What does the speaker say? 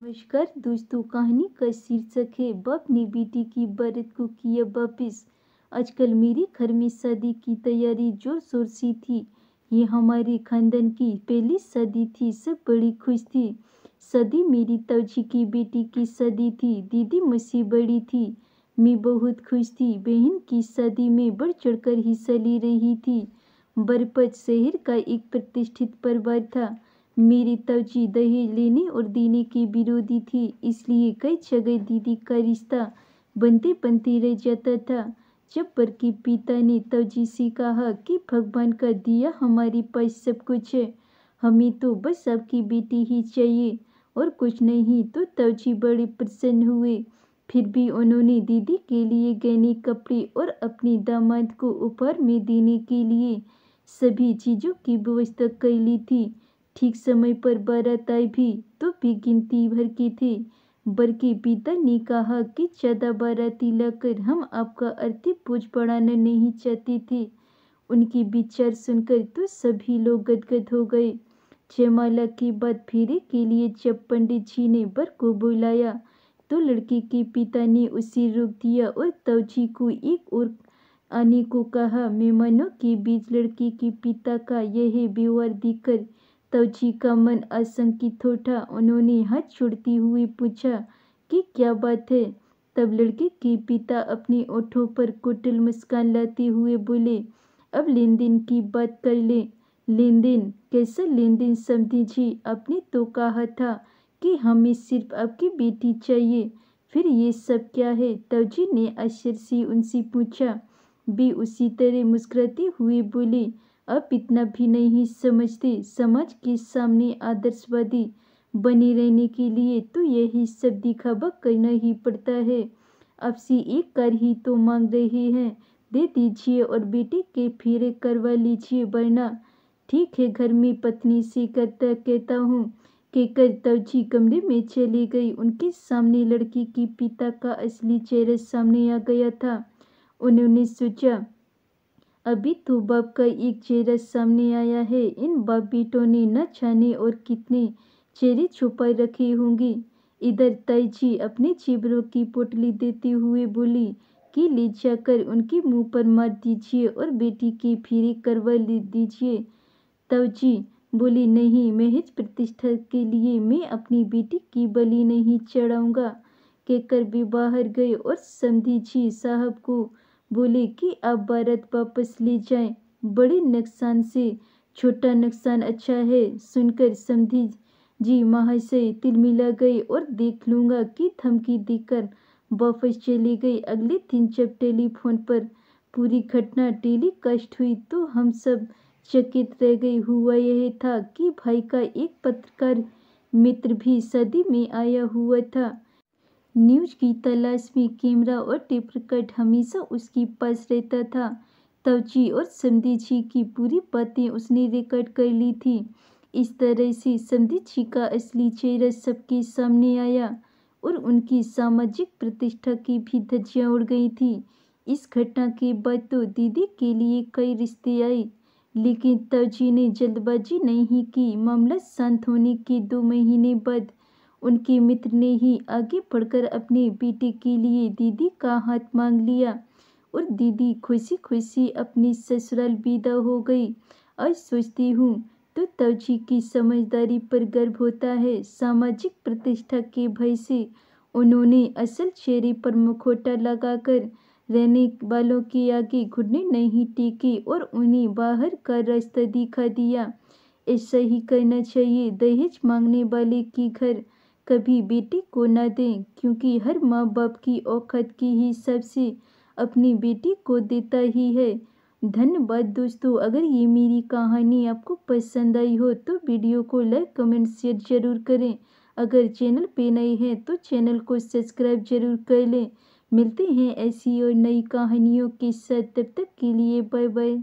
नमस्कार दोस्तों, कहानी का शीर्षक है बाप ने बेटी की बारात को किया वापिस। आजकल मेरे घर में शादी की तैयारी जोर शोर से थी। ये हमारे खानदान की पहली शादी थी, सब बड़ी खुश थे। शादी मेरी ताऊजी की बेटी की शादी थी। दीदी मुझसे बड़ी थी। मैं बहुत खुश थी। बहन की शादी में बढ़ चढ़कर हिस्सा ले रही थी। बरपत शहर का एक प्रतिष्ठित परिवार था। मेरी ताऊजी दहेज लेने और देने की विरोधी थी, इसलिए कई जगह दीदी का रिश्ता बनते बनते रह जाता था। जब बड़के पिता ने ताऊजी से कहा कि भगवान का दिया हमारे पास सब कुछ है, हमें तो बस आपकी बेटी ही चाहिए और कुछ नहीं, तो ताऊजी बड़े प्रसन्न हुए। फिर भी उन्होंने दीदी के लिए गहने, कपड़े और अपने दामाद को उपहार में देने के लिए सभी चीज़ों की व्यवस्था कर ली थी। ठीक समय पर बारात आई भी तो भी गिनती भर के थे। बड़के पिता ने कहा कि ज़्यादा बाराती लाकर हम आपका आर्थिक बोझ बढ़ाना नहीं चाहते थे। उनके विचार सुनकर तो सभी लोग गदगद हो गए। जयमाला के बाद फेरे के लिए जब पंडित जी ने वर को बुलाया तो लड़के के पिता ने उसे रोक दिया और ताऊजी को एक और आने को कहा। मेहमानों के बीच लड़के के पिता का यह व्यवहार देखकर ताऊजी का मन आशंकित उठा। उन्होंने हाथ जोड़ते हुए पूछा कि क्या बात है। तब लड़के के पिता अपने ओठों पर कुटिल मुस्कान लाते हुए बोले, अब लेन देन की बात कर ले। लेन देन? कैसा लेन देन समझी जी? आपने तो कहा था कि हमें सिर्फ आपकी बेटी चाहिए, फिर ये सब क्या है? ताऊजी ने आश्चर्य से उनसे पूछा। वे उसी तरह मुस्कुराते हुए बोले, आप इतना भी नहीं समझते। समाज के सामने आदर्शवादी बने रहने के लिए तो यही सब दिखावा करना ही पड़ता है। आपसे एक कार ही तो मांग रहे हैं, दे दीजिए और बेटे के फेरे करवा लीजिए, वरना ठीक है घर में पत्नी से कहता हूँ। कहकर ताऊजी कमरे में चली गई। उनके सामने लड़की के पिता का असली चेहरा सामने आ गया था। उन्होंने सोचा, अभी तो बाप का एक चेहरा सामने आया है, इन बाप बेटों ने न जाने और कितने चेहरे छुपाए रखे होंगे। इधर ताई जी अपने जेवरों की पोटली देते हुए बोली कि ले जाकर उनके मुंह पर मार दीजिए और बेटी की फेरे करवा दीजिए। ताऊ जी बोली, नहीं, महज प्रतिष्ठा के लिए मैं अपनी बेटी की बलि नहीं चढ़ाऊंगा। कहकर वे बाहर गए और समधी जी साहब को बोले कि आप बारात वापस ले जाएं। बड़े नुकसान से छोटा नुकसान अच्छा है। सुनकर समधी जी महाशय तिलमिला गए और देख लूंगा कि धमकी देकर वापस चली गई। अगले दिन जब टेलीफोन पर पूरी घटना टेलीकास्ट हुई तो हम सब चकित रह गए। हुआ यह था कि भाई का एक पत्रकार मित्र भी शादी में आया हुआ था। न्यूज की तलाश में कैमरा और टेप रिकॉर्ड हमेशा उसके पास रहता था। ताऊजी और समधी जी की पूरी बातें उसने रिकॉर्ड कर ली थी। इस तरह से समधी जी का असली चेहरा सबके सामने आया और उनकी सामाजिक प्रतिष्ठा की भी धज्जियां उड़ गई थी। इस घटना के बाद तो दीदी के लिए कई रिश्ते आए, लेकिन ताऊजी ने जल्दबाजी नहीं की। मामला शांत होने के 2 महीने बाद उनके मित्र ने ही आगे बढ़कर अपने बेटे के लिए दीदी का हाथ मांग लिया और दीदी खुशी खुशी अपनी ससुराल विदा हो गई। आज सोचती हूँ तो ताऊजी की समझदारी पर गर्व होता है। सामाजिक प्रतिष्ठा के भय से उन्होंने असल चेहरे पर मुखौटा लगाकर रहने वालों के आगे घुटने नहीं टेके और उन्हें बाहर का रास्ता दिखा दिया। ऐसा ही करना चाहिए। दहेज मांगने वाले के घर कभी बेटी को न दें, क्योंकि हर माँ बाप की औकात के हिसाब से अपनी बेटी को देता ही है। धन्यवाद दोस्तों। अगर ये मेरी कहानी आपको पसंद आई हो तो वीडियो को लाइक, कमेंट, शेयर जरूर करें। अगर चैनल पे नए हैं तो चैनल को सब्सक्राइब जरूर कर लें। मिलते हैं ऐसी और नई कहानियों के साथ, तब तक के लिए बाय बाय।